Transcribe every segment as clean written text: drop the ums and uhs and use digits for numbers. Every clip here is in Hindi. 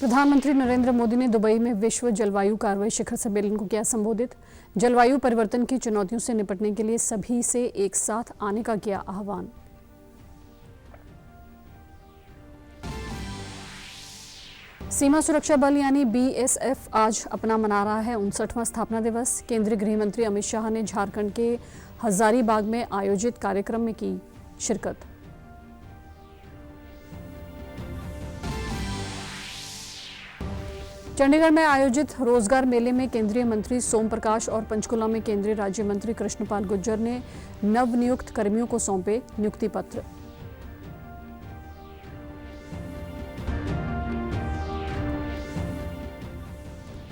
प्रधानमंत्री नरेंद्र मोदी ने दुबई में विश्व जलवायु कार्रवाई शिखर सम्मेलन को किया संबोधित। जलवायु परिवर्तन की चुनौतियों से निपटने के लिए सभी से एक साथ आने का किया आह्वान। सीमा सुरक्षा बल यानी बीएसएफ आज अपना मना रहा है 59वां स्थापना दिवस। केंद्रीय गृह मंत्री अमित शाह ने झारखंड के हजारीबाग में आयोजित कार्यक्रम में की शिरकत। चंडीगढ़ में आयोजित रोजगार मेले में केंद्रीय मंत्री सोम प्रकाश और पंचकुला में केंद्रीय राज्य मंत्री कृष्णपाल गुर्जर ने नवनियुक्त कर्मियों को सौंपे नियुक्ति पत्र।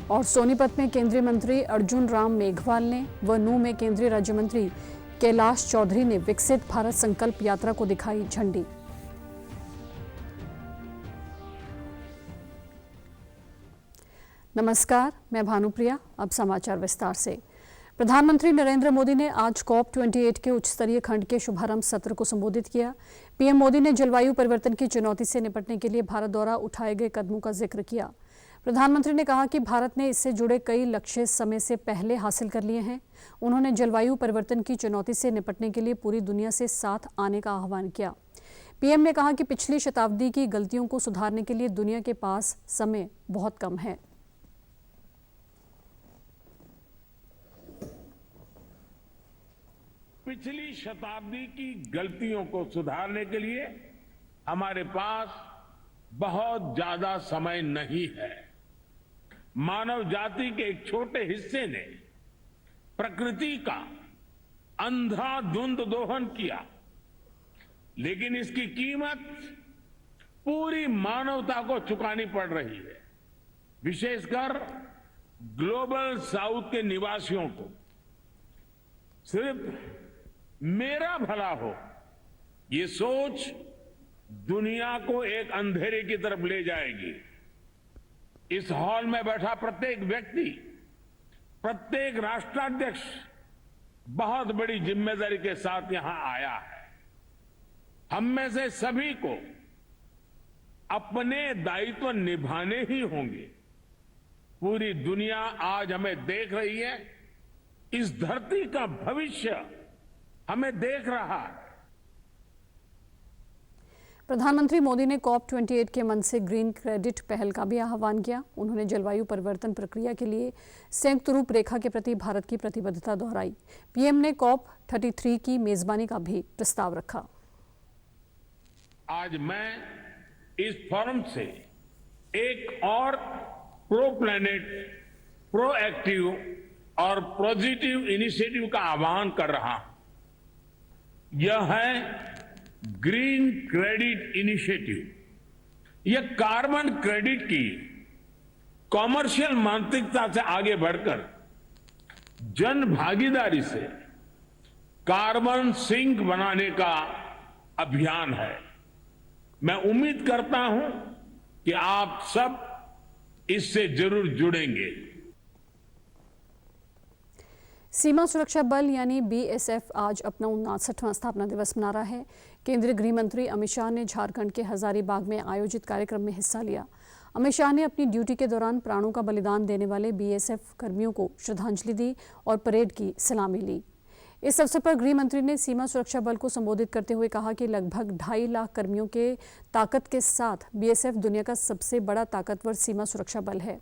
और सोनीपत में केंद्रीय मंत्री अर्जुन राम मेघवाल ने व नूंह में केंद्रीय राज्य मंत्री कैलाश चौधरी ने विकसित भारत संकल्प यात्रा को दिखाई झंडी। नमस्कार, मैं भानुप्रिया। अब समाचार विस्तार से। प्रधानमंत्री नरेंद्र मोदी ने आज COP28 के उच्च स्तरीय खंड के शुभारंभ सत्र को संबोधित किया। पीएम मोदी ने जलवायु परिवर्तन की चुनौती से निपटने के लिए भारत द्वारा उठाए गए कदमों का जिक्र किया। प्रधानमंत्री ने कहा कि भारत ने इससे जुड़े कई लक्ष्य समय से पहले हासिल कर लिए हैं। उन्होंने जलवायु परिवर्तन की चुनौती से निपटने के लिए पूरी दुनिया से साथ आने का आह्वान किया। पीएम ने कहा कि पिछली शताब्दी की गलतियों को सुधारने के लिए दुनिया के पास समय बहुत कम है। पिछली शताब्दी की गलतियों को सुधारने के लिए हमारे पास बहुत ज्यादा समय नहीं है। मानव जाति के एक छोटे हिस्से ने प्रकृति का अंधाधुंध दोहन किया, लेकिन इसकी कीमत पूरी मानवता को चुकानी पड़ रही है। विशेषकर ग्लोबल साउथ के निवासियों को सिर्फ मेरा भला हो, ये सोच दुनिया को एक अंधेरे की तरफ ले जाएगी। इस हॉल में बैठा प्रत्येक व्यक्ति, प्रत्येक राष्ट्राध्यक्ष बहुत बड़ी जिम्मेदारी के साथ यहां आया है। हम में से सभी को अपने दायित्व निभाने ही होंगे। पूरी दुनिया आज हमें देख रही है। इस धरती का भविष्य हमें देख रहा है। प्रधानमंत्री मोदी ने COP28 के मंच से ग्रीन क्रेडिट पहल का भी आह्वान किया। उन्होंने जलवायु परिवर्तन प्रक्रिया के लिए संयुक्त रूपरेखा के प्रति भारत की प्रतिबद्धता दोहराई। पीएम ने COP33 की मेजबानी का भी प्रस्ताव रखा। आज मैं इस फोरम से एक और प्रो प्लैनेट, प्रोएक्टिव और पॉजिटिव इनिशिएटिव का आह्वान कर रहा हूं। यह है ग्रीन क्रेडिट इनिशिएटिव। यह कार्बन क्रेडिट की कॉमर्शियल मानसिकता से आगे बढ़कर जन भागीदारी से कार्बन सिंक बनाने का अभियान है। मैं उम्मीद करता हूं कि आप सब इससे जरूर जुड़ेंगे। सीमा सुरक्षा बल यानी बीएसएफ आज अपना 59वां स्थापना दिवस मना रहा है। केंद्रीय गृह मंत्री अमित शाह ने झारखंड के हजारीबाग में आयोजित कार्यक्रम में हिस्सा लिया। अमित शाह ने अपनी ड्यूटी के दौरान प्राणों का बलिदान देने वाले बीएसएफ कर्मियों को श्रद्धांजलि दी और परेड की सलामी ली। इस अवसर पर गृह मंत्री ने सीमा सुरक्षा बल को संबोधित करते हुए कहा कि लगभग 2.5 लाख कर्मियों के ताकत के साथ बीएसएफ दुनिया का सबसे बड़ा ताकतवर सीमा सुरक्षा बल है।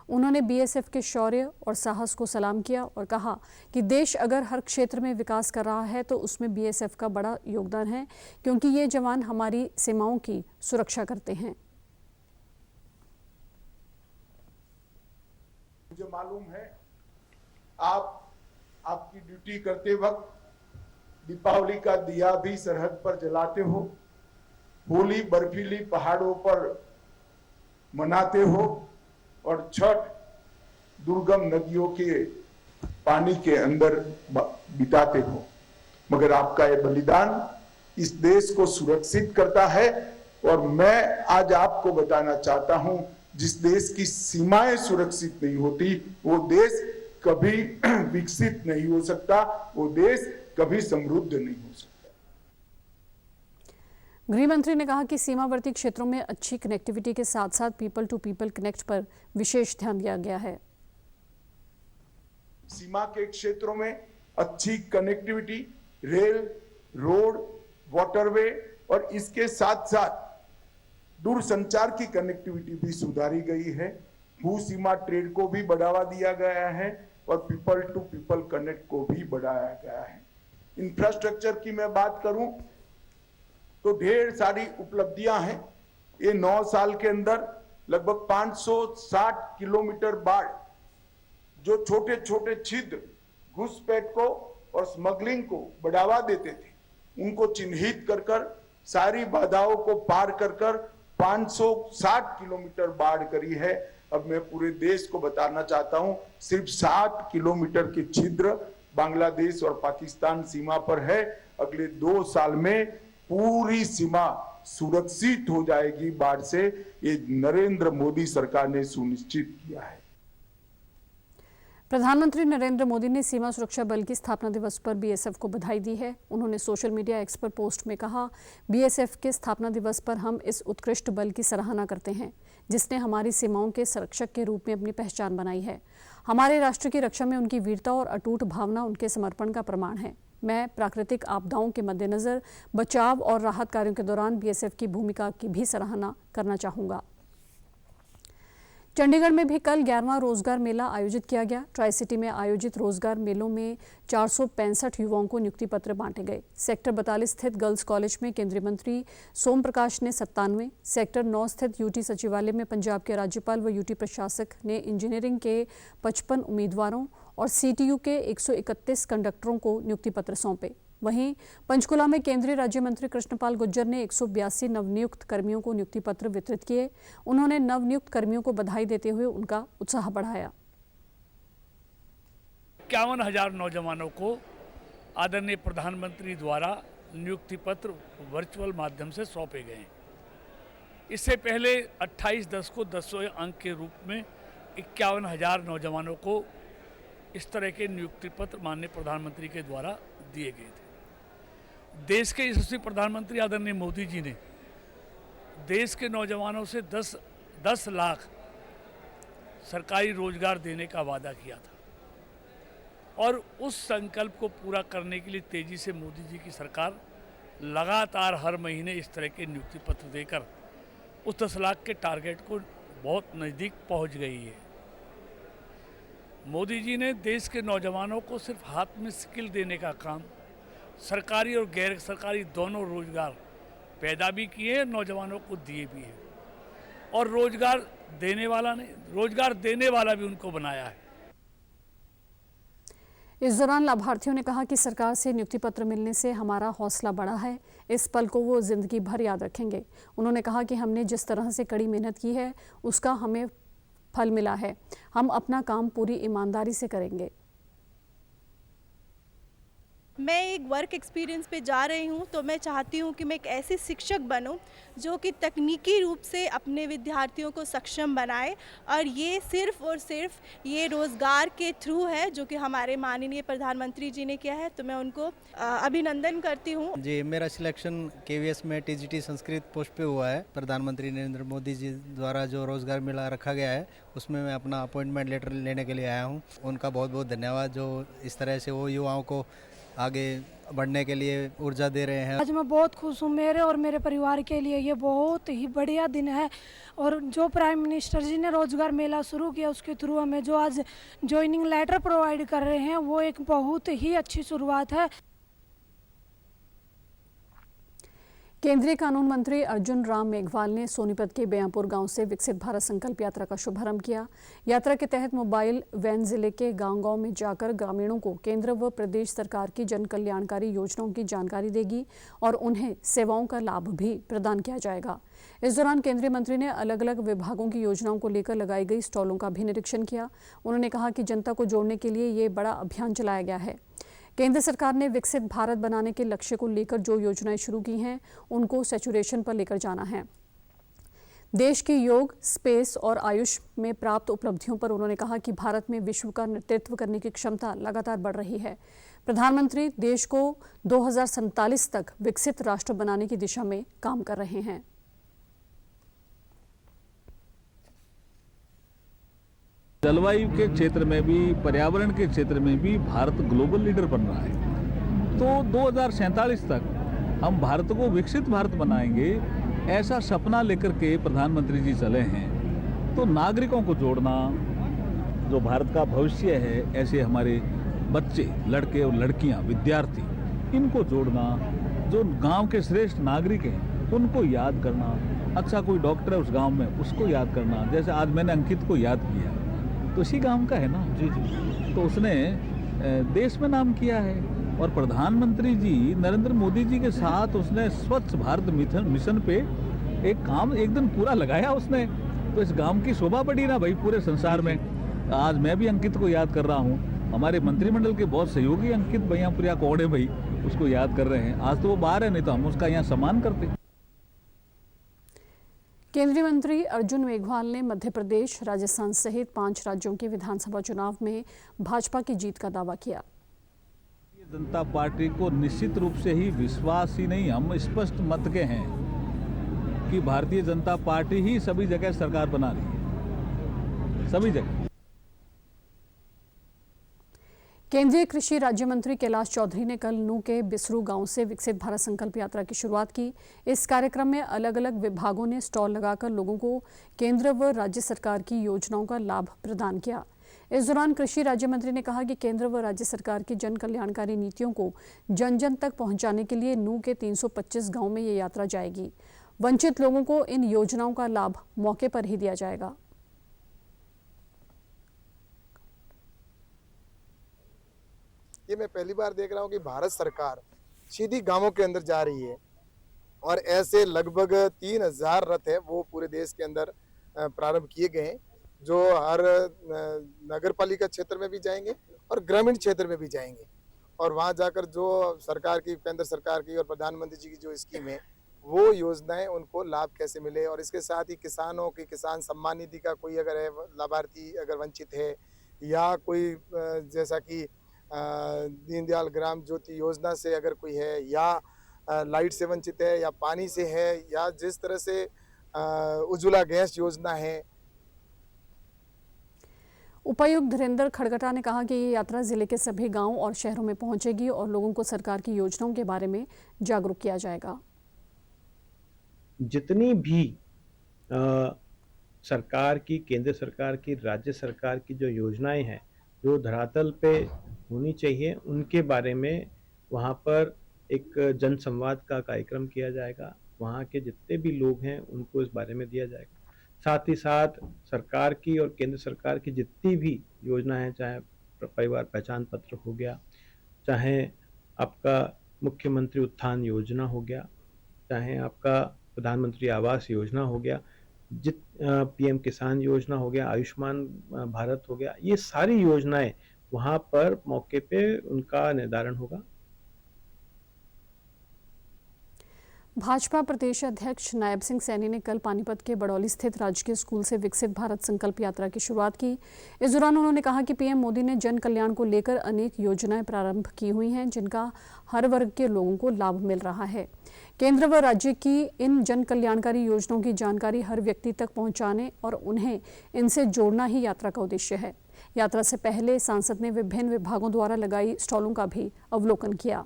उन्होंने बीएसएफ के शौर्य और साहस को सलाम किया और कहा कि देश अगर हर क्षेत्र में विकास कर रहा है तो उसमें बीएसएफ का बड़ा योगदान है, क्योंकि ये जवान हमारी सीमाओं की सुरक्षा करते हैं। मुझे मालूम है आप आपकी ड्यूटी करते वक्त दीपावली का दिया भी सरहद पर जलाते हो, होली बर्फीली पहाड़ों पर मनाते हो और छठ दुर्गम नदियों के पानी के अंदर बिताते हो। मगर आपका ये बलिदान इस देश को सुरक्षित करता है और मैं आज आपको बताना चाहता हूं, जिस देश की सीमाएं सुरक्षित नहीं होती वो देश कभी विकसित नहीं हो सकता, वो देश कभी समृद्ध नहीं हो सकता। गृह मंत्री ने कहा कि सीमावर्ती क्षेत्रों में अच्छी कनेक्टिविटी के साथ साथ पीपल टू पीपल कनेक्ट पर विशेष ध्यान दिया गया है। सीमा के क्षेत्रों में अच्छी कनेक्टिविटी, रेल, रोड, वाटरवे और इसके साथ साथ दूरसंचार की कनेक्टिविटी भी सुधारी गई है। भू सीमा ट्रेड को भी बढ़ावा दिया गया है और पीपल टू पीपल कनेक्ट को भी बढ़ाया गया है। इंफ्रास्ट्रक्चर की मैं बात करूं तो ढेर सारी उपलब्धियां हैं। ये 9 साल के अंदर लगभग 560 किलोमीटर बाढ़, जो छोटे छोटे छिद्र घुसपैठ को और स्मगलिंग को बढ़ावा देते थे, उनको चिन्हित कर कर सारी बाधाओं को पार कर कर 560 किलोमीटर बाढ़ करी है। अब मैं पूरे देश को बताना चाहता हूं, सिर्फ 60 किलोमीटर के छिद्र बांग्लादेश और पाकिस्तान सीमा पर है। अगले 2 साल में पूरी सीमा सुरक्षित हो जाएगी बाढ़ से। ये नरेंद्र मोदी सरकार ने सुनिश्चित किया है। प्रधानमंत्री नरेंद्र मोदी ने सीमा सुरक्षा बल की स्थापना दिवस पर बीएसएफ को बधाई दी है। उन्होंने सोशल मीडिया एक्स पर पोस्ट में कहा, बीएसएफ के स्थापना दिवस पर हम इस उत्कृष्ट बल की सराहना करते हैं जिसने हमारी सीमाओं के संरक्षक के रूप में अपनी पहचान बनाई है। हमारे राष्ट्र की रक्षा में उनकी वीरता और अटूट भावना उनके समर्पण का प्रमाण है। मैं प्राकृतिक आपदाओं के मद्देनजर बचाव और राहत कार्यों के दौरान बीएसएफ की भूमिका की भी सराहना करना चाहूँगा। चंडीगढ़ में भी कल 11वां रोजगार मेला आयोजित किया गया। ट्राई सिटी में आयोजित रोजगार मेलों में 465 युवाओं को नियुक्ति पत्र बांटे गए। सेक्टर 42 स्थित गर्ल्स कॉलेज में केंद्रीय मंत्री सोम प्रकाश ने 97, सेक्टर 9 स्थित यूटी सचिवालय में पंजाब के राज्यपाल व यूटी प्रशासक ने इंजीनियरिंग के 55 उम्मीदवारों और सीटीयू के 131 कंडक्टरों को नियुक्ति पत्र सौंपे। वहीं पंचकुला में केंद्रीय राज्य मंत्री कृष्णपाल गुर्जर ने 182 नवनियुक्त कर्मियों को नियुक्ति पत्र वितरित किए। उन्होंने नवनियुक्त कर्मियों को बधाई देते हुए उनका उत्साह बढ़ाया। 51,000 नौजवानों को आदरणीय प्रधानमंत्री द्वारा नियुक्ति पत्र वर्चुअल माध्यम से सौंपे गए। इससे पहले 28/10 को 10वें अंक के रूप में 51,000 नौजवानों को इस तरह के नियुक्ति पत्र माननीय प्रधानमंत्री के द्वारा दिए गए थे। देश के यशस्वी प्रधानमंत्री आदरणीय मोदी जी ने देश के नौजवानों से 10 लाख सरकारी रोजगार देने का वादा किया था और उस संकल्प को पूरा करने के लिए तेजी से मोदी जी की सरकार लगातार हर महीने इस तरह के नियुक्ति पत्र देकर उस 10 लाख के टारगेट को बहुत नज़दीक पहुंच गई है। मोदी जी ने देश के नौजवानों को सिर्फ हाथ में स्किल देने का काम, सरकारी और गैर सरकारी दोनों रोजगार पैदा भी किए, नौजवानों को दिए भी हैं और रोजगार देने वाला नहीं, रोजगार देने वाला भी उनको बनाया है। इस दौरान लाभार्थियों ने कहा कि सरकार से नियुक्ति पत्र मिलने से हमारा हौसला बढ़ा है। इस पल को वो जिंदगी भर याद रखेंगे। उन्होंने कहा कि हमने जिस तरह से कड़ी मेहनत की है उसका हमें फल मिला है। हम अपना काम पूरी ईमानदारी से करेंगे। मैं एक वर्क एक्सपीरियंस पे जा रही हूँ तो मैं चाहती हूँ कि मैं एक ऐसी शिक्षक बनूँ जो कि तकनीकी रूप से अपने विद्यार्थियों को सक्षम बनाए और ये सिर्फ और सिर्फ ये रोज़गार के थ्रू है जो कि हमारे माननीय प्रधानमंत्री जी ने किया है। तो मैं उनको अभिनंदन करती हूँ। जी, मेरा सिलेक्शन केवीएस में टीजीटी संस्कृत पोस्ट पे हुआ है। प्रधानमंत्री नरेंद्र मोदी जी द्वारा जो रोज़गार मेला रखा गया है उसमें मैं अपना अपॉइंटमेंट लेटर लेने के लिए आया हूँ। उनका बहुत बहुत धन्यवाद जो इस तरह से वो युवाओं को आगे बढ़ने के लिए ऊर्जा दे रहे हैं। आज मैं बहुत खुश हूँ। मेरे और मेरे परिवार के लिए ये बहुत ही बढ़िया दिन है और जो प्राइम मिनिस्टर जी ने रोजगार मेला शुरू किया उसके थ्रू हमें जो आज ज्वाइनिंग लेटर प्रोवाइड कर रहे हैं वो एक बहुत ही अच्छी शुरुआत है। केंद्रीय कानून मंत्री अर्जुन राम मेघवाल ने सोनीपत के बेयापुर गांव से विकसित भारत संकल्प यात्रा का शुभारंभ किया। यात्रा के तहत मोबाइल वैन जिले के गांव-गांव में जाकर ग्रामीणों को केंद्र व प्रदेश सरकार की जन कल्याणकारी योजनाओं की जानकारी देगी और उन्हें सेवाओं का लाभ भी प्रदान किया जाएगा। इस दौरान केंद्रीय मंत्री ने अलग अलग विभागों की योजनाओं को लेकर लगाई गई स्टॉलों का भी निरीक्षण किया। उन्होंने कहा कि जनता को जोड़ने के लिए ये बड़ा अभियान चलाया गया है। केंद्र सरकार ने विकसित भारत बनाने के लक्ष्य को लेकर जो योजनाएं शुरू की हैं उनको सैचुरेशन पर लेकर जाना है। देश की योग, स्पेस और आयुष में प्राप्त उपलब्धियों पर उन्होंने कहा कि भारत में विश्व का नेतृत्व करने की क्षमता लगातार बढ़ रही है। प्रधानमंत्री देश को 2047 तक विकसित राष्ट्र बनाने की दिशा में काम कर रहे हैं। जलवायु के क्षेत्र में भी, पर्यावरण के क्षेत्र में भी भारत ग्लोबल लीडर बन रहा है। तो 2047 तक हम भारत को विकसित भारत बनाएंगे, ऐसा सपना लेकर के प्रधानमंत्री जी चले हैं। तो नागरिकों को जोड़ना, जो भारत का भविष्य है, ऐसे हमारे बच्चे, लड़के और लड़कियां, विद्यार्थी, इनको जोड़ना, जो गांव के श्रेष्ठ नागरिक हैं उनको याद करना, अच्छा कोई डॉक्टर है उस गांव में उसको याद करना। जैसे आज मैंने अंकित को याद किया तो इसी गांव का है ना जी, तो उसने देश में नाम किया है। और प्रधानमंत्री जी नरेंद्र मोदी जी के साथ उसने स्वच्छ भारत मिशन पे एक काम एक दिन पूरा लगाया उसने। तो इस गांव की शोभा बढ़ी ना भाई पूरे संसार में। आज मैं भी अंकित को याद कर रहा हूँ, हमारे मंत्रिमंडल के बहुत सहयोगी अंकित भैया कौड़े भाई उसको याद कर रहे हैं। आज तो वो बाहर है, नहीं तो हम उसका यहाँ सम्मान करते। केंद्रीय मंत्री अर्जुन मेघवाल ने मध्य प्रदेश, राजस्थान सहित 5 राज्यों के विधानसभा चुनाव में भाजपा की जीत का दावा किया। जनता पार्टी को निश्चित रूप से ही विश्वास ही नहीं, हम स्पष्ट मत के हैं कि भारतीय जनता पार्टी ही सभी जगह सरकार बना रही है, सभी जगह। केंद्रीय कृषि राज्य मंत्री कैलाश चौधरी ने कल नूह के बिसरू गांव से विकसित भारत संकल्प यात्रा की शुरुआत की। इस कार्यक्रम में अलग अलग विभागों ने स्टॉल लगाकर लोगों को केंद्र व राज्य सरकार की योजनाओं का लाभ प्रदान किया। इस दौरान कृषि राज्य मंत्री ने कहा कि केंद्र व राज्य सरकार की जन कल्याणकारी नीतियों को जन जन तक पहुंचाने के लिए नूह के 325 गांव में ये यात्रा जाएगी। वंचित लोगों को इन योजनाओं का लाभ मौके पर ही दिया जाएगा। ये मैं पहली बार देख रहा हूँ कि भारत सरकार सीधी गांवों के अंदर जा रही है और ऐसे लगभग 3000 रथ है वो पूरे देश के अंदर प्रारंभ किए गए हैं, जो हर नगर पालिका क्षेत्र में भी जाएंगे और ग्रामीण क्षेत्र में भी जाएंगे। और वहां जाकर जो सरकार की, केंद्र सरकार की और प्रधानमंत्री जी की जो स्कीम है वो योजनाएं उनको लाभ कैसे मिले, और इसके साथ ही किसानों की किसान सम्मान निधि का कोई अगर है लाभार्थी अगर वंचित है, या कोई जैसा कि दीनदयाल ग्राम ज्योति योजना से अगर कोई है, या लाइट से वंचित है, या पानी से है, या जिस तरह से उज्ज्वला गैस योजना है। उपायुक्त धीरेन्द्र खड़गटा ने कहा कि ये यात्रा जिले के सभी गांव और शहरों में पहुंचेगी और लोगों को सरकार की योजनाओं के बारे में जागरूक किया जाएगा। जितनी भी सरकार की, केंद्र सरकार की, राज्य सरकार की जो योजनाएं हैं जो धरातल पे होनी चाहिए, उनके बारे में वहाँ पर एक जन संवाद का कार्यक्रम किया जाएगा। वहाँ के जितने भी लोग हैं उनको इस बारे में दिया जाएगा। साथ ही साथ सरकार की और केंद्र सरकार की जितनी भी योजना है, चाहे परिवार पहचान पत्र हो गया, चाहे आपका मुख्यमंत्री उत्थान योजना हो गया, चाहे आपका प्रधानमंत्री आवास योजना हो गया, पीएम किसान योजना हो गया, आयुष्मान भारत हो गया, ये सारी योजनाएं वहां पर मौके पे उनका निर्धारण होगा। भाजपा प्रदेश अध्यक्ष नायब सिंह सैनी ने कल पानीपत के बड़ौली स्थित राजकीय स्कूल से विकसित भारत संकल्प यात्रा की शुरुआत की। इस दौरान उन्होंने कहा कि पीएम मोदी ने जन कल्याण को लेकर अनेक योजनाएं प्रारंभ की हुई हैं, जिनका हर वर्ग के लोगों को लाभ मिल रहा है। केंद्र व राज्य की इन जन कल्याणकारी योजनाओं की जानकारी हर व्यक्ति तक पहुंचाने और उन्हें इनसे जोड़ना ही यात्रा का उद्देश्य है। यात्रा से पहले सांसद ने विभिन्न विभागों द्वारा लगाई स्टॉलों का भी अवलोकन किया।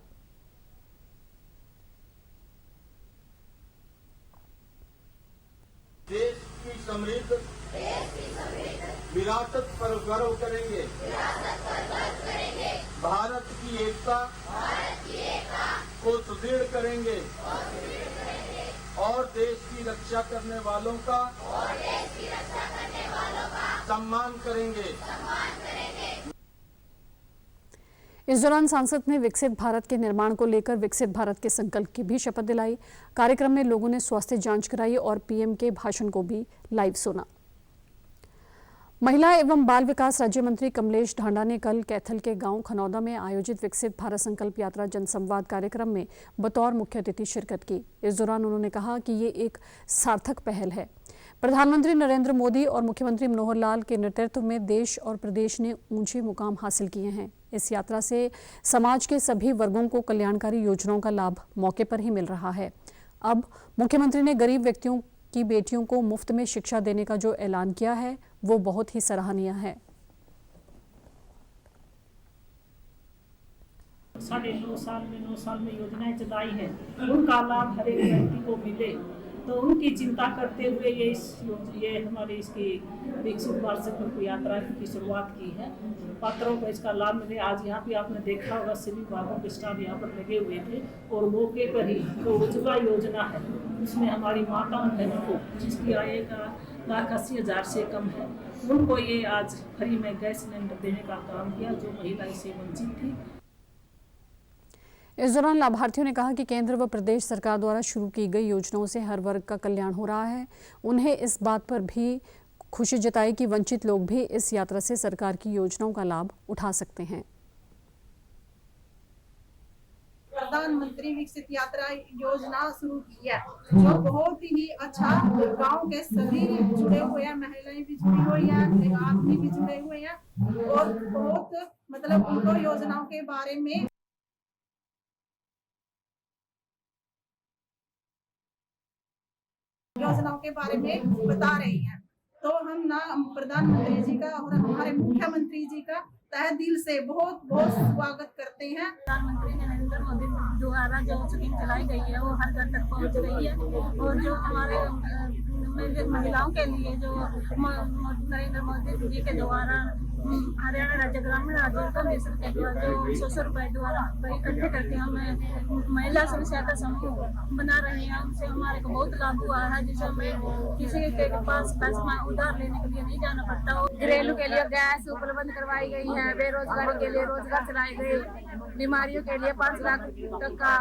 देश की समृद्ध विरासत पर गर्व करेंगे, भारत की एकता को सुदृढ़ करेंगे और देश की रक्षा करने वालों का सम्मान करेंगे। इस दौरान सांसद ने विकसित भारत के निर्माण को लेकर विकसित भारत के संकल्प की भी शपथ दिलाई। कार्यक्रम में लोगों ने स्वास्थ्य जांच कराई और पीएम के भाषण को भी लाइव सुना। महिला एवं बाल विकास राज्य मंत्री कमलेश ढांडा ने कल कैथल के गांव खनौदा में आयोजित विकसित भारत संकल्प यात्रा जनसंवाद कार्यक्रम में बतौर मुख्य अतिथि शिरकत की। इस दौरान उन्होंने कहा कि ये एक सार्थक पहल है। प्रधानमंत्री नरेंद्र मोदी और मुख्यमंत्री मनोहर लाल के नेतृत्व में देश और प्रदेश ने ऊंचे मुकाम हासिल किए हैं। इस यात्रा से समाज के सभी वर्गों को कल्याणकारी योजनाओं का लाभ मौके पर ही मिल रहा है। अब मुख्यमंत्री ने गरीब व्यक्तियों की बेटियों को मुफ्त में शिक्षा देने का जो ऐलान किया है वो बहुत ही सराहनीय है। 9.5 साल में योजनाएं चलाई है, उनका लाभ हर एक व्यक्ति को मिले, तो उनकी चिंता करते हुए ये हमारी इसकी विकसित भारत संकल्प यात्रा की शुरुआत की है। पात्रों को इसका लाभ मिले। आज यहाँ पे आपने देखा होगा सभी बागों के स्टाल यहाँ पर लगे हुए थे और मौके पर ही जो उज्ज्वला योजना है उसमें हमारी माताओं बहनों को जिसकी आय का 1,80,000 से कम है उनको ये आज फ्री में गैस सिलेंडर देने का काम किया जो महिला इससे वंचित थी। इस दौरान लाभार्थियों ने कहा कि केंद्र व प्रदेश सरकार द्वारा शुरू की गई योजनाओं से हर वर्ग का कल्याण हो रहा है। उन्हें इस बात पर भी खुशी जताई कि वंचित लोग भी इस यात्रा से सरकार की योजनाओं का लाभ उठा सकते हैं। प्रधानमंत्री विकसित यात्रा योजना शुरू की है जो बहुत ही अच्छा, गांव के सभी जुड़े हुए हैं, महिलाएं भी जुड़ी हुई हैं, आदमी भी जुड़े हुए हैं और बहुत मतलब उनको योजनाओं के बारे में बता रही हैं। तो हम ना प्रधानमंत्री जी का और हमारे मुख्यमंत्री जी का तहे दिल से बहुत बहुत स्वागत करते हैं। प्रधानमंत्री नरेंद्र मोदी द्वारा जो स्कीम चलाई गई है वो हर घर तक पहुंच रही है और जो हमारे महिलाओं के लिए जो नरेंद्र मोदी जी के द्वारा हरियाणा राज्य ग्रामीण आजीविका मिशन के द्वारा जो 100 रुपए द्वारा इकट्ठे करके हम महिला समस्या का समूह बना रहे हैं, उनसे हमारे को बहुत लाभ हुआ है जिससे हमें किसी के पास पैसा उधार लेने के लिए नहीं जाना पड़ता। घरेलू के लिए गैस उपलब्ध करवाई गई है, बेरोजगारी के लिए रोजगार चलाई गई, बीमारियों के लिए 5 लाख तक का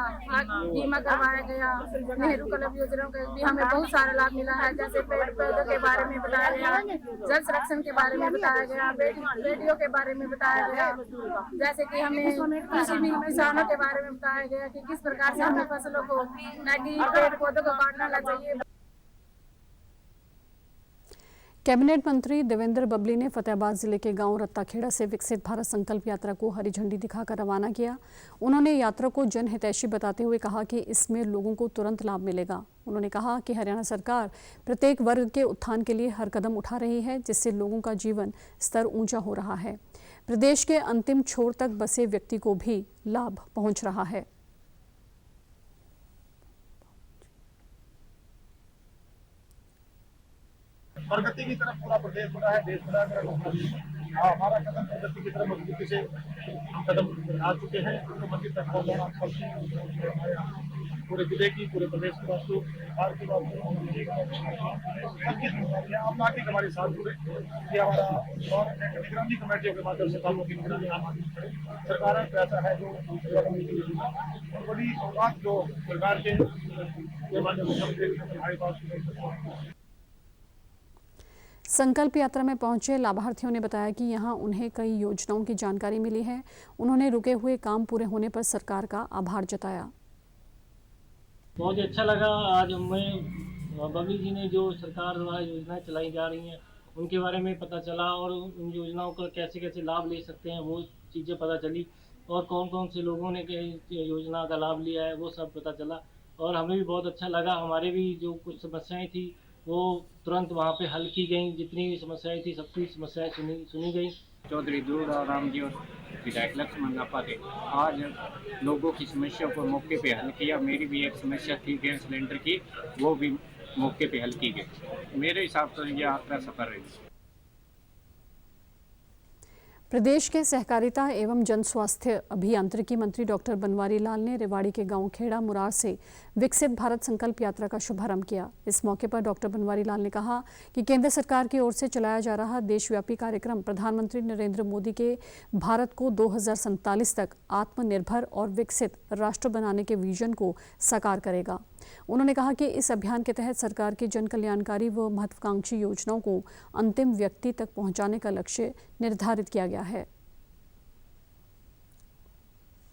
बीमा करवाया गया, नेहरू क्लब योजना के भी हमें बहुत सारा लाभ मिला है। जैसे पेड़ पौधों के बारे में बताया गया, जल संरक्षण के बारे में बताया गया, बेटियों के बारे में बताया गया, जैसे कि हमें कृषि भी किसानों के बारे में बताया गया कि किस प्रकार से हमें फसलों को न कि पेड़ पौधों को काटना ना चाहिए। कैबिनेट मंत्री देवेंद्र बबली ने फतेहाबाद जिले के गांव रत्ताखेड़ा से विकसित भारत संकल्प यात्रा को हरी झंडी दिखाकर रवाना किया। उन्होंने यात्रा को जनहितैषी बताते हुए कहा कि इसमें लोगों को तुरंत लाभ मिलेगा। उन्होंने कहा कि हरियाणा सरकार प्रत्येक वर्ग के उत्थान के लिए हर कदम उठा रही है जिससे लोगों का जीवन स्तर ऊंचा हो रहा है। प्रदेश के अंतिम छोर तक बसे व्यक्ति को भी लाभ पहुंच रहा है। प्रगति की तरफ पूरा प्रदेश बढ़ा है, देश बढ़ा है। हमारा कदम प्रगति की तरफ मजबूती से कदम आ चुके हैं। तो मंदिर तक पहुंचाना पूरे जिले की, पूरे प्रदेश की बात को की बात आप पार्टी हमारे साथ जुड़े, ये हमारा और निगरानी कमेटियों के माध्यम से कामों की निगरानी सरकार का ऐसा है जो बड़ी बात जो सरकार के माध्यम से हमारे पास। संकल्प यात्रा में पहुंचे लाभार्थियों ने बताया कि यहां उन्हें कई योजनाओं की जानकारी मिली है। उन्होंने रुके हुए काम पूरे होने पर सरकार का आभार जताया। बहुत अच्छा लगा। आज हमें बबली जी ने जो सरकार द्वारा योजनाएं चलाई जा रही हैं उनके बारे में पता चला और उन योजनाओं का कैसे कैसे लाभ ले सकते हैं वो चीज़ें पता चली और कौन कौन से लोगों ने योजना का लाभ लिया है वो सब पता चला और हमें भी बहुत अच्छा लगा। हमारे भी जो कुछ समस्याएं थी वो तुरंत वहाँ पे हल की गई। जितनी भी समस्याएं थी सबकी समस्याएं सुनी गई। चौधरी दूराराम जी और विधायक लक्ष्मण नापा थे। आज लोगों की समस्या को मौके पे हल किया। मेरी भी एक समस्या थी गैस सिलेंडर की, वो भी मौके पे हल की गई। मेरे हिसाब से यह यात्रा सफल रही। प्रदेश के सहकारिता एवं जन स्वास्थ्य अभियांत्रिकी मंत्री डॉक्टर बनवारी लाल ने रेवाड़ी के गांव खेड़ा मुरार से विकसित भारत संकल्प यात्रा का शुभारंभ किया। इस मौके पर डॉक्टर बनवारी लाल ने कहा कि केंद्र सरकार की ओर से चलाया जा रहा देशव्यापी कार्यक्रम प्रधानमंत्री नरेंद्र मोदी के भारत को 2047 तक आत्मनिर्भर और विकसित राष्ट्र बनाने के विजन को साकार करेगा। उन्होंने कहा कि इस अभियान के तहत सरकार की जन कल्याणकारी व महत्वाकांक्षी योजनाओं को अंतिम व्यक्ति तक पहुंचाने का लक्ष्य निर्धारित किया गया है।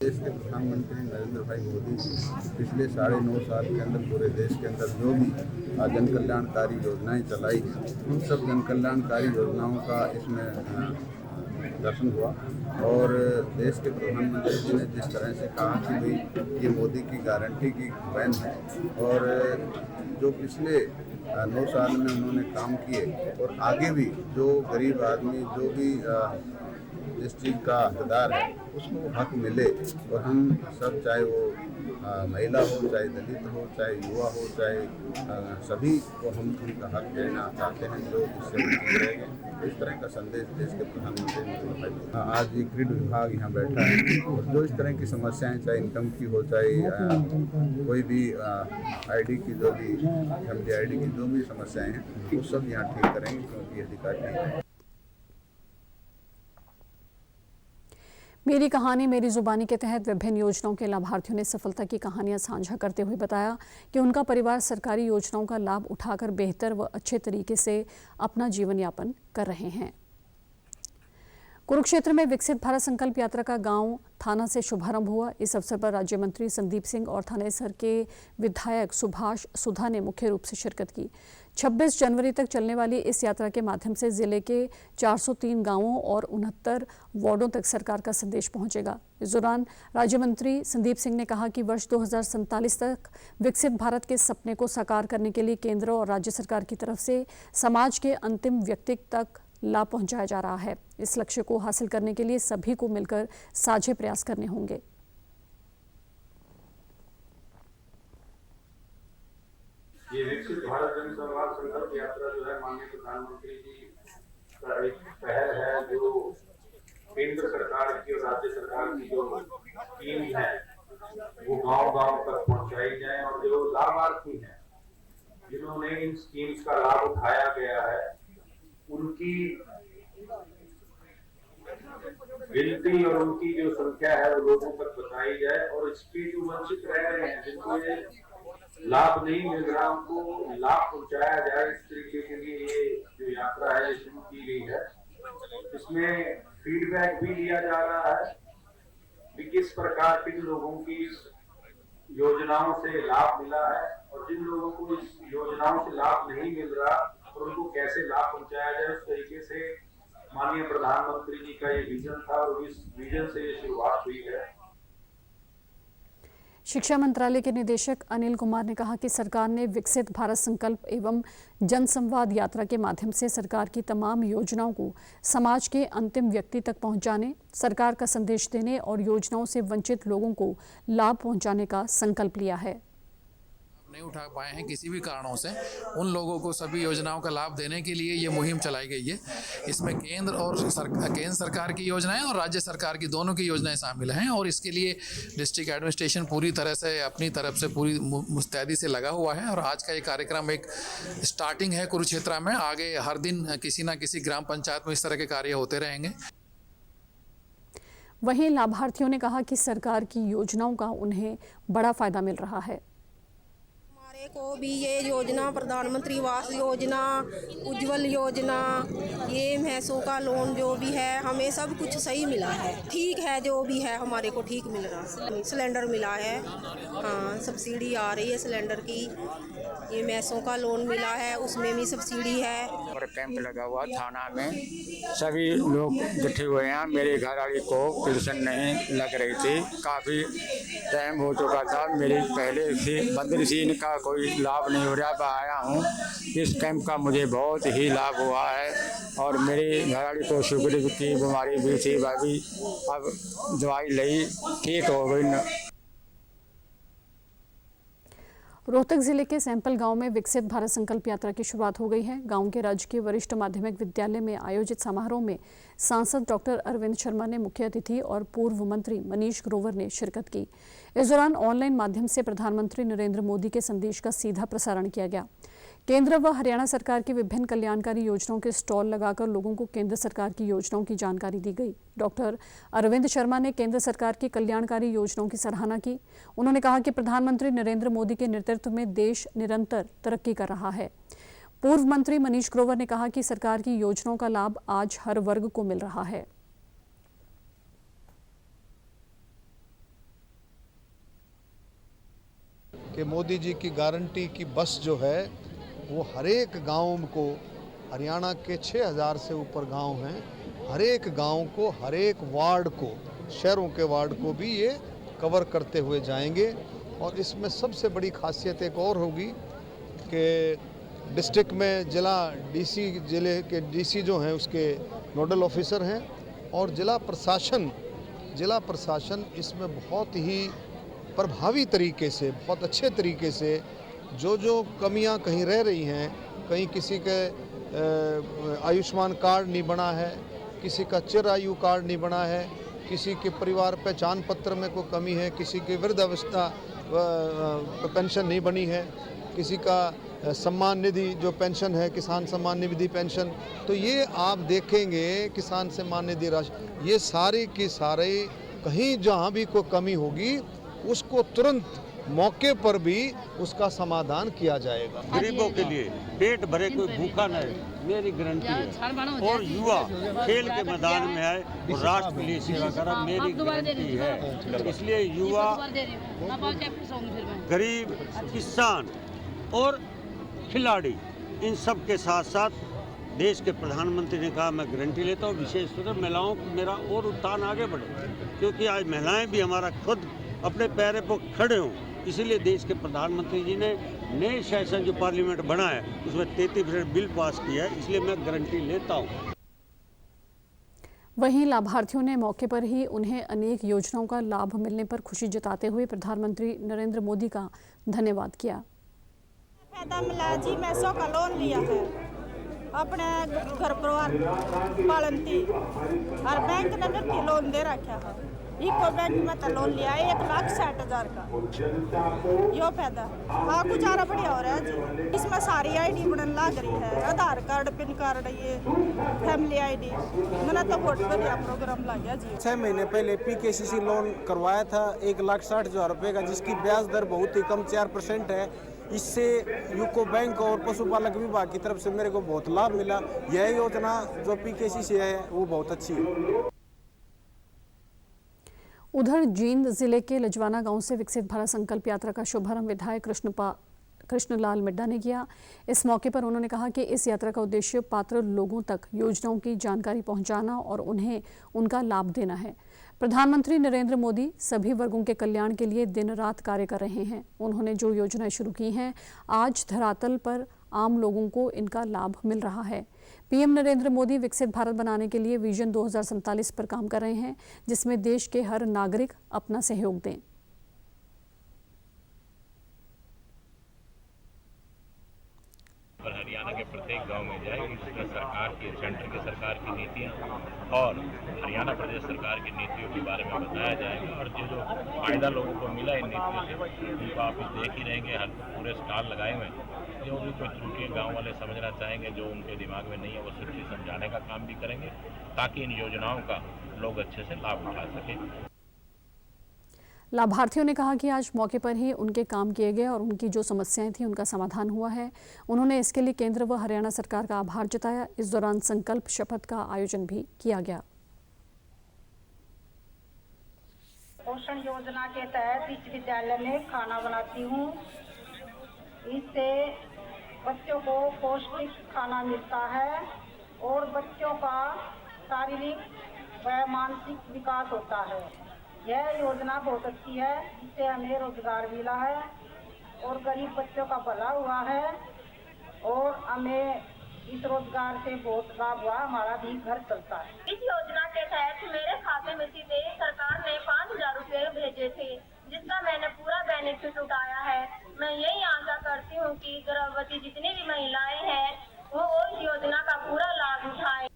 देश के प्रधानमंत्री नरेंद्र भाई मोदी जी पिछले 9.5 साल के अंदर पूरे देश के अंदर जो भी जन कल्याणकारी योजनाएं चलाई हैं, उन सब जन कल्याणकारी योजनाओं का इसमें दर्शन हुआ। और देश के प्रधानमंत्री जी ने जिस तरह से कहा कि भाई ये मोदी की गारंटी की वैन है, और जो पिछले 9 साल में उन्होंने काम किए और आगे भी जो गरीब आदमी जो भी जिस चीज़ का हकदार है उसको हक मिले, और हम सब चाहे वो महिला हो, चाहे दलित हो, चाहे युवा हो, चाहे सभी को हम उनका हक देना चाहते हैं जो इससे वंचित रह गए। इस तरह का संदेश देश के प्रधानमंत्री नरेंद्र भाई आज ये ग्रिड विभाग यहाँ बैठा है, और जो इस तरह की समस्याएं चाहे इनकम की हो, चाहे कोई भी आईडी की जो भी MDID की जो भी समस्याएं हैं वो सब यहाँ ठीक करेंगे, क्योंकि ये अधिकार नहीं है। मेरी कहानी मेरी जुबानी के तहत विभिन्न योजनाओं के लाभार्थियों ने सफलता की कहानियां साझा करते हुए बताया कि उनका परिवार सरकारी योजनाओं का लाभ उठाकर बेहतर व अच्छे तरीके से अपना जीवन यापन कर रहे हैं। कुरुक्षेत्र में विकसित भारत संकल्प यात्रा का गांव थाना से शुभारंभ हुआ। इस अवसर पर राज्य मंत्री संदीप सिंह और थानेसर के विधायक सुभाष सुधा ने मुख्य रूप से शिरकत की। 26 जनवरी तक चलने वाली इस यात्रा के माध्यम से जिले के 403 गांवों और 69 वार्डों तक सरकार का संदेश पहुंचेगा। इस दौरान राज्य मंत्री संदीप सिंह ने कहा कि वर्ष 2047 तक विकसित भारत के सपने को साकार करने के लिए केंद्र और राज्य सरकार की तरफ से समाज के अंतिम व्यक्ति तक लाभ पहुंचाया जा रहा है। इस लक्ष्य को हासिल करने के लिए सभी को मिलकर साझे प्रयास करने होंगे। ये विकसित भारत जन संकल्प यात्रा जो है माननीय प्रधानमंत्री जी का एक पहल है, जो केंद्र सरकार की और राज्य सरकार की जो स्कीम है वो गांव-गांव तक पहुंचाई जाए, और जो लाभार्थी हैं जिन्होंने इन स्कीम्स का लाभ उठाया गया है उनकी गिनती और उनकी जो संख्या है वो लोगों तक बताई जाए, और इसके जो वंचित रह रहे हैं जिनको ये लाभ नहीं मिल रहा उनको लाभ पहुंचाया जाए। इस तरीके के लिए ये जो यात्रा है शुरू की गई है। इसमें फीडबैक भी लिया जा रहा है कि किस प्रकार किन लोगों की इस योजनाओं से लाभ मिला है, और जिन लोगों को इस योजनाओं से लाभ नहीं मिल रहा और उनको कैसे लाभ पहुंचाया जाए। उस तरीके से माननीय प्रधानमंत्री जी का ये विजन था, और इस विजन से ये शुरुआत हुई है। शिक्षा मंत्रालय के निदेशक अनिल कुमार ने कहा कि सरकार ने विकसित भारत संकल्प एवं जनसंवाद यात्रा के माध्यम से सरकार की तमाम योजनाओं को समाज के अंतिम व्यक्ति तक पहुंचाने, सरकार का संदेश देने और योजनाओं से वंचित लोगों को लाभ पहुंचाने का संकल्प लिया है। नहीं उठा पाए हैं किसी भी कारणों से, उन लोगों को सभी योजनाओं का लाभ देने के लिए ये मुहिम चलाई गई है। इसमें केंद्र सरकार की योजनाएं और राज्य सरकार की दोनों की योजनाएं शामिल हैं, और इसके लिए डिस्ट्रिक्ट एडमिनिस्ट्रेशन पूरी तरह से अपनी तरफ से पूरी मुस्तैदी से लगा हुआ है। और आज का ये कार्यक्रम एक स्टार्टिंग है कुरुक्षेत्र में। आगे हर दिन किसी न किसी ग्राम पंचायत में इस तरह के कार्य होते रहेंगे। वहीं लाभार्थियों ने कहा कि सरकार की योजनाओं का उन्हें बड़ा फायदा मिल रहा है। को भी ये योजना, प्रधानमंत्री आवास योजना, उज्जवल योजना, ये भैंसों का लोन जो भी है, हमें सब कुछ सही मिला है। ठीक है, जो भी है हमारे को ठीक मिल रहा है। सिलेंडर मिला है, हाँ सब्सिडी आ रही है सिलेंडर की। ये भैंसों का लोन मिला है, उसमें भी सब्सिडी है। और कैंप लगा हुआ थाना में, सभी लोग इकट्ठे हुए हैं। मेरे घर वाली को पेंशन नहीं लग रही थी, काफ़ी टाइम हो चुका था। मेरी पहले थी बंदर सी, इनका कोई लाभ नहीं हो रहा। मैं आया हूँ, इस कैंप का मुझे बहुत ही लाभ हुआ है। और मेरी घरवाली को शुगर की बीमारी भी थी, वह भी अब दवाई ली, ठीक हो गई। रोहतक जिले के सैंपल गांव में विकसित भारत संकल्प यात्रा की शुरुआत हो गई है। गांव के राजकीय वरिष्ठ माध्यमिक विद्यालय में आयोजित समारोह में सांसद डॉक्टर अरविंद शर्मा ने मुख्य अतिथि और पूर्व मंत्री मनीष ग्रोवर ने शिरकत की। इस दौरान ऑनलाइन माध्यम से प्रधानमंत्री नरेंद्र मोदी के संदेश का सीधा प्रसारण किया गया। केंद्र व हरियाणा सरकार की विभिन्न कल्याणकारी योजनाओं के स्टॉल लगाकर लोगों को केंद्र सरकार की योजनाओं की जानकारी दी गई। डॉक्टर अरविंद शर्मा ने केंद्र सरकार की कल्याणकारी योजनाओं की सराहना की। उन्होंने कहा कि प्रधानमंत्री नरेंद्र मोदी के नेतृत्व में देश निरंतर तरक्की कर रहा है। पूर्व मंत्री मनीष ग्रोवर ने कहा कि सरकार की योजनाओं का लाभ आज हर वर्ग को मिल रहा है। कि मोदी जी की गारंटी की बस जो है वो हर एक गाँव को, हरियाणा के 6000 से ऊपर गांव हैं, हर एक गांव को, हर एक वार्ड को, शहरों के वार्ड को भी ये कवर करते हुए जाएंगे। और इसमें सबसे बड़ी खासियत एक और होगी कि डिस्ट्रिक्ट में जिले के डीसी जो हैं उसके नोडल ऑफिसर हैं और जिला प्रशासन इसमें बहुत ही प्रभावी तरीके से, बहुत अच्छे तरीके से जो कमियां कहीं रह रही हैं, कहीं किसी के आयुष्मान कार्ड नहीं बना है, किसी का चिर आयु कार्ड नहीं बना है, किसी के परिवार पहचान पत्र में कोई कमी है, किसी की वृद्धावस्था पेंशन नहीं बनी है, किसी का सम्मान निधि जो पेंशन है, किसान सम्मान निधि पेंशन, तो ये आप देखेंगे किसान सम्मान निधि राशि, ये सारे की सारे कहीं जहाँ भी कोई कमी होगी उसको तुरंत मौके पर भी उसका समाधान किया जाएगा। गरीबों के लिए पेट भरे कोई भूखा न रहे, मेरी गारंटी है। और युवा खेल के मैदान में आए और राष्ट्र के लिए सेवा करा, मेरी गारंटी है। इसलिए युवा, गरीब, किसान और खिलाड़ी, इन सब के साथ साथ देश के प्रधानमंत्री ने कहा मैं गारंटी लेता हूँ विशेष रूप से महिलाओं को मेरा और उत्थान आगे बढ़े, क्योंकि आज महिलाएं भी हमारा खुद अपने पैरों पर खड़े हों। इसीलिए देश के प्रधानमंत्री जी ने नए सेशन जो पार्लियामेंट बना है उसमें 33% बिल पास किया है, इसलिए मैं गारंटी लेता हूँ। वहीं लाभार्थियों ने मौके पर ही उन्हें अनेक योजनाओं का लाभ मिलने पर खुशी जताते हुए प्रधानमंत्री नरेंद्र मोदी का धन्यवाद किया। फायदा मिला जी, मैं 100 का लोन लिया है अपने घर परिवार पालन थी और बैंक ने भी लोन दे रखा है। इको बैंक में तो लोन लिया है 1,60,000 का, यो फायदा। हाँ गुजारा बढ़िया हो रहा है जी। इसमें सारी आईडी बनने लग रही है, आधार कार्ड, पिन कार्ड, ये फैमिली आईडी। मैंने तो बहुत बढ़िया प्रोग्राम लग गया जी। 6 महीने पहले PKCC लोन करवाया था 1,60,000 रुपये का, जिसकी ब्याज दर बहुत ही कम 4% है। इससे यूको बैंक और पशुपालक विभाग की तरफ से मेरे को बहुत लाभ मिला। यह योजना जो PKCC है वो बहुत अच्छी है। उधर जींद जिले के लजवाना गांव से विकसित भारत संकल्प यात्रा का शुभारंभ विधायक कृष्णलाल मिड्डा ने किया। इस मौके पर उन्होंने कहा कि इस यात्रा का उद्देश्य पात्र लोगों तक योजनाओं की जानकारी पहुंचाना और उन्हें उनका लाभ देना है। प्रधानमंत्री नरेंद्र मोदी सभी वर्गों के कल्याण के लिए दिन रात कार्य कर रहे हैं। उन्होंने जो योजनाएं शुरू की हैं, आज धरातल पर आम लोगों को इनका लाभ मिल रहा है। पीएम नरेंद्र मोदी विकसित भारत बनाने के लिए विजन 2047 पर काम कर रहे हैं, जिसमें देश के हर नागरिक अपना सहयोग दें। और हरियाणा के प्रत्येक गांव में जाए, इसमें सरकार की, सेंटर की सरकार की नीतियां और हरियाणा प्रदेश सरकार की नीतियों के बारे में बताया जाएगा। और जो फायदा लोगों को मिला इन नीतियों से, उनको आप देख ही रहेंगे, हर पूरे स्टॉल लगाए हुए हैं। जो भी कोई त्रुटि गाँव वाले समझना चाहेंगे, जो उनके दिमाग में नहीं है, वो सिर्फ समझाने का काम भी करेंगे, ताकि इन योजनाओं का लोग अच्छे से लाभ उठा सकें। लाभार्थियों ने कहा कि आज मौके पर ही उनके काम किए गए और उनकी जो समस्याएं थी उनका समाधान हुआ है। उन्होंने इसके लिए केंद्र व हरियाणा सरकार का आभार जताया। इस दौरान संकल्प शपथ का आयोजन भी किया गया। पोषण योजना के तहत इस विद्यालय में खाना बनाती हूँ। इससे बच्चों को पौष्टिक खाना मिलता है और बच्चों का शारीरिक व मानसिक विकास होता है। यह योजना बहुत अच्छी है, इससे हमें रोजगार मिला है और गरीब बच्चों का भला हुआ है और हमें इस रोजगार से बहुत लाभ हुआ, हमारा भी घर चलता है। इस योजना के तहत मेरे खाते में सीधे सरकार ने 5,000 रुपये भेजे थे, जिसका मैंने पूरा बेनिफिट उठाया है। मैं यही आशा करती हूँ कि गर्भवती जितनी भी महिलाएं हैं वो इस योजना का पूरा लाभ उठाएं।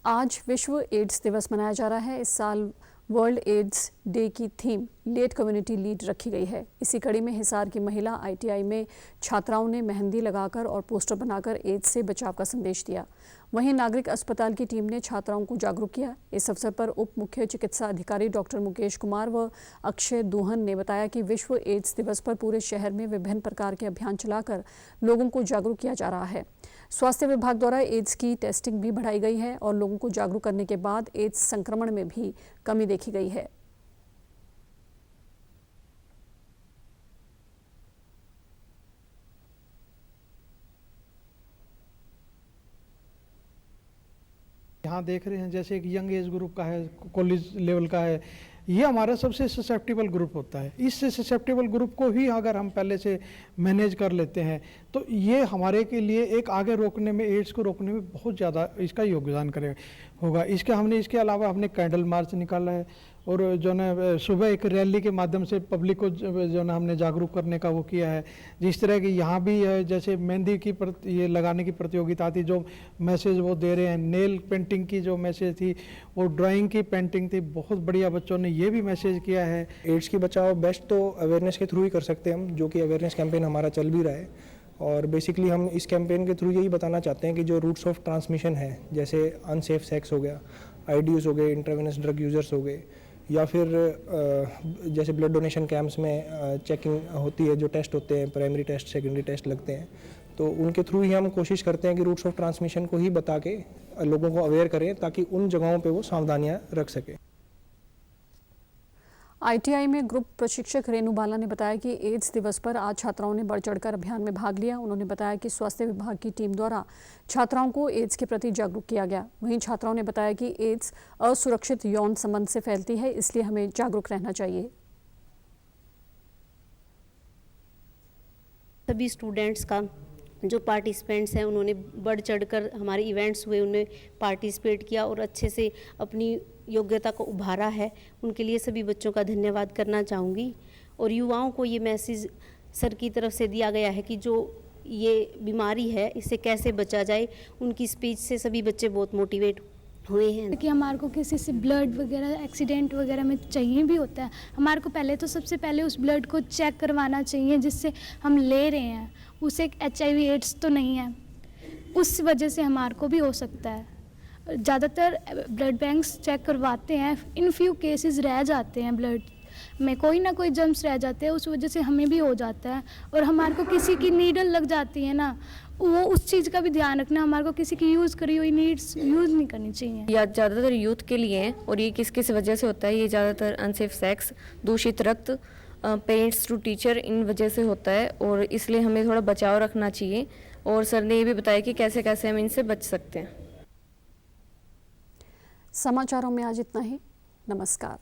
आज विश्व एड्स दिवस मनाया जा रहा है। इस साल वर्ल्ड एड्स डे की थीम लेट कम्युनिटी लीड रखी गई है। इसी कड़ी में हिसार की महिला ITI में छात्राओं ने मेहंदी लगाकर और पोस्टर बनाकर एड्स से बचाव का संदेश दिया। वहीं नागरिक अस्पताल की टीम ने छात्राओं को जागरूक किया। इस अवसर पर उप मुख्य चिकित्सा अधिकारी डॉक्टर मुकेश कुमार व अक्षय दूहन ने बताया कि विश्व एड्स दिवस पर पूरे शहर में विभिन्न प्रकार के अभियान चलाकर लोगों को जागरूक किया जा रहा है। स्वास्थ्य विभाग द्वारा एड्स की टेस्टिंग भी बढ़ाई गई है और लोगों को जागरूक करने के बाद एड्स संक्रमण में भी कमी देखी गई है। यहाँ देख रहे हैं जैसे एक यंग एज ग्रुप का है, कॉलेज लेवल का है, ये हमारा सबसे ससेप्टेबल ग्रुप होता है। इस ससेप्टेबल ग्रुप को ही अगर हम पहले से मैनेज कर लेते हैं तो ये हमारे के लिए एक आगे रोकने में, एड्स को रोकने में बहुत ज़्यादा इसका योगदान होगा। इसके अलावा हमने कैंडल मार्च निकाला है और जो है सुबह एक रैली के माध्यम से पब्लिक को जो है हमने जागरूक करने का वो किया है। जिस तरह की यहाँ भी है, जैसे मेहंदी की ये लगाने की प्रतियोगिता थी, जो मैसेज वो दे रहे हैं, नेल पेंटिंग की जो मैसेज थी, वो ड्राइंग की पेंटिंग थी, बहुत बढ़िया बच्चों ने ये भी मैसेज किया है। एड्स की बचाव बेस्ट तो अवेयरनेस के थ्रू ही कर सकते हैं हम, जो कि अवेयरनेस कैंपेन हमारा चल भी रहा है। और बेसिकली हम इस कैंपेन के थ्रू यही बताना चाहते हैं कि जो रूट्स ऑफ ट्रांसमिशन है, जैसे अनसेफ सेक्स हो गया, IDUs हो गए, इंट्रावेनस ड्रग यूजर्स हो गए, या फिर जैसे ब्लड डोनेशन कैंप्स में चेकिंग होती है, जो टेस्ट होते हैं, प्राइमरी टेस्ट, सेकेंडरी टेस्ट लगते हैं, तो उनके थ्रू ही हम कोशिश करते हैं कि रूट्स ऑफ ट्रांसमिशन को ही बता के लोगों को अवेयर करें ताकि उन जगहों पे वो सावधानियां रख सकें। ITI में ग्रुप प्रशिक्षक रेणु बाला ने बताया कि एड्स दिवस पर आज छात्राओं ने बढ़ चढ़कर अभियान में भाग लिया। उन्होंने बताया कि स्वास्थ्य विभाग की टीम द्वारा छात्राओं को एड्स के प्रति जागरूक किया गया। वहीं छात्राओं ने बताया कि एड्स असुरक्षित यौन संबंध से फैलती है, इसलिए हमें जागरूक रहना चाहिए। सभी स्टूडेंट्स का जो पार्टिसिपेंट्स हैं उन्होंने बढ़ चढ़कर हमारे इवेंट्स हुए उन्हें पार्टिसिपेट किया और अच्छे से अपनी योग्यता को उभारा है। उनके लिए सभी बच्चों का धन्यवाद करना चाहूँगी। और युवाओं को ये मैसेज सर की तरफ से दिया गया है कि जो ये बीमारी है इससे कैसे बचा जाए। उनकी स्पीच से सभी बच्चे बहुत मोटिवेट हुए हैं कि हमारे को किसी से ब्लड वगैरह एक्सीडेंट वगैरह में चाहिए भी होता है। हमारे को पहले तो सबसे पहले उस ब्लड को चेक करवाना चाहिए जिससे हम ले रहे हैं, उसे HIV एड्स तो नहीं है, उस वजह से हमारे को भी हो सकता है। ज़्यादातर ब्लड बैंक्स चेक करवाते हैं, इन फ्यू केसेस रह जाते हैं, ब्लड में कोई ना कोई जम्स रह जाते हैं, उस वजह से हमें भी हो जाता है। और हमारे को किसी की नीडल लग जाती है ना, वो उस चीज़ का भी ध्यान रखना, हमारे को किसी की यूज़ करी हुई नीड्स यूज़ नहीं करनी चाहिए। या ज़्यादातर यूथ के लिए है और ये किस वजह से होता है, ये ज़्यादातर अनसेफ सेक्स, दूषित रक्त, पेरेंट्स टू टीचर, इन वजह से होता है और इसलिए हमें थोड़ा बचाव रखना चाहिए। और सर ने ये भी बताया कि कैसे कैसे हम इनसे बच सकते हैं। समाचारों में आज इतना ही। नमस्कार।